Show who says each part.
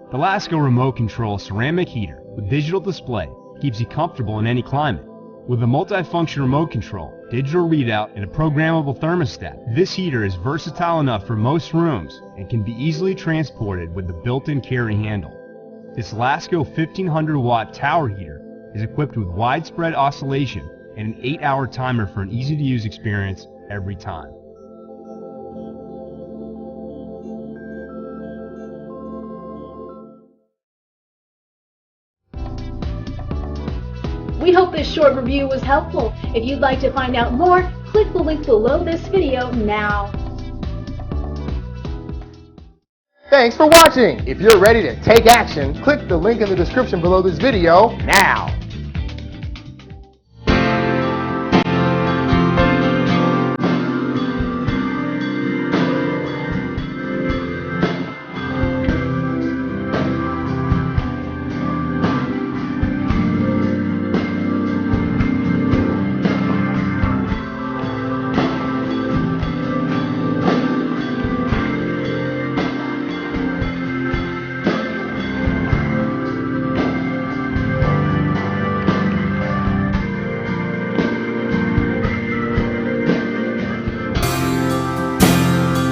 Speaker 1: The Lasko remote control ceramic heater with digital display keeps you comfortable in any climate. With a multifunction remote control, digital readout, and a programmable thermostat, this heater is versatile enough for most rooms and can be easily transported with the built-in carry handle. This Lasko 1500 watt tower heater is equipped with widespread oscillation and an 8-hour timer for an easy-to-use experience every time.
Speaker 2: We hope this short review was helpful. If you'd like to find out more, click the link below this video now.
Speaker 3: Thanks for watching. If you're ready to take action, click the link in the description below this video now.